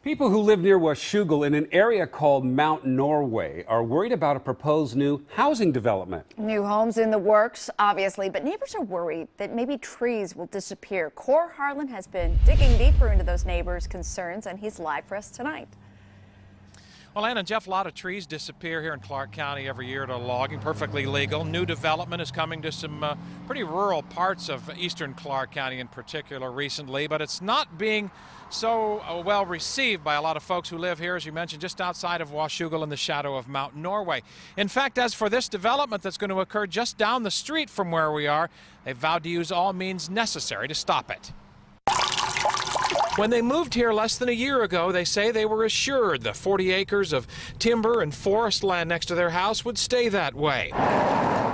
People who live near washougal in an area called Mount Norway are worried about a proposed new housing development. New homes in the works, obviously, but neighbors are worried that maybe trees will disappear. Cor Harlan has been digging deeper into those neighbors' concerns, and he's live for us tonight. Well, Ann and Jeff, a lot of trees disappear here in Clark County every year to logging, perfectly legal. New development is coming to some pretty rural parts of eastern Clark County in particular recently, but it's not being so well received by a lot of folks who live here, as you mentioned, just outside of Washougal in the shadow of Mount Norway. In fact, as for this development that's going to occur just down the street from where we are, they've vowed to use all means necessary to stop it. When they moved here less than a year ago, they say they were assured the 40 acres of timber and forest land next to their house would stay that way.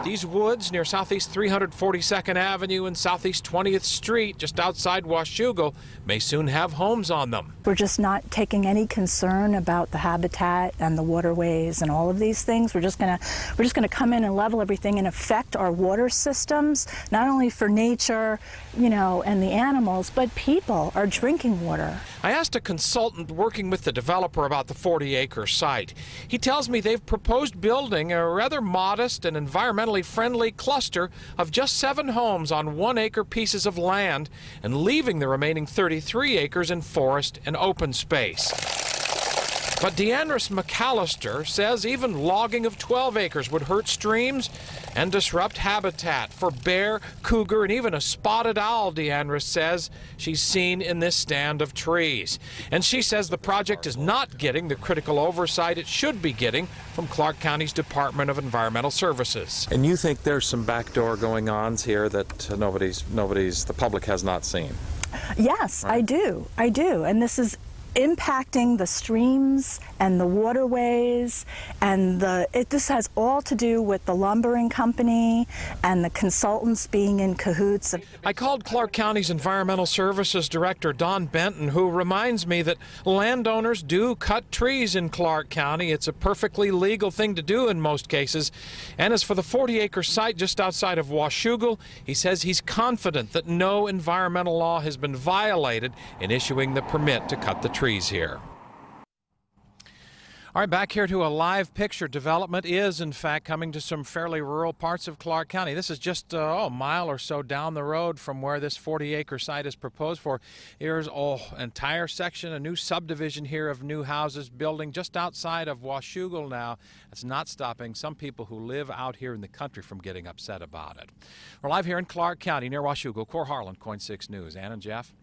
These woods near Southeast 342nd Avenue and Southeast 20th Street, just outside Washougal, may soon have homes on them. We're just not taking any concern about the habitat and the waterways and all of these things. We're just gonna come in and level everything and affect our water systems, not only for nature, you know, and the animals, but people, our drinking water. I asked a consultant working with the developer about the 40-acre site. He tells me they've proposed building a rather modest and environmentally friendly cluster of just 7 homes on 1-acre pieces of land and leaving the remaining 33 acres in forest and open space. But Deandris McAllister says even logging of 12 acres would hurt streams and disrupt habitat for bear, cougar, and even a spotted owl, Deandris says she's seen in this stand of trees. And she says the project is not getting the critical oversight it should be getting from Clark County's Department of Environmental Services. And you think there's some backdoor going-ons here that the public has not seen? Yes, right. I do. And this is impacting the streams and the waterways, and this has all to do with the lumbering company and the consultants being in cahoots. I called Clark County's Environmental Services Director Don Benton, who reminds me that landowners do cut trees in Clark County. It's a perfectly legal thing to do in most cases. And as for the 40-acre site just outside of Washougal, he says he's confident that no environmental law has been violated in issuing the permit to cut the trees here. All right, back here to a live picture. Development is, in fact, coming to some fairly rural parts of Clark County. This is just a mile or so down the road from where this 40-acre site is proposed for. Here's an entire section, a new subdivision here of new houses building just outside of Washougal now. It's not stopping some people who live out here in the country from getting upset about it. We're live here in Clark County near Washougal. Cor Harlan, KOIN 6 News. Ann and Jeff.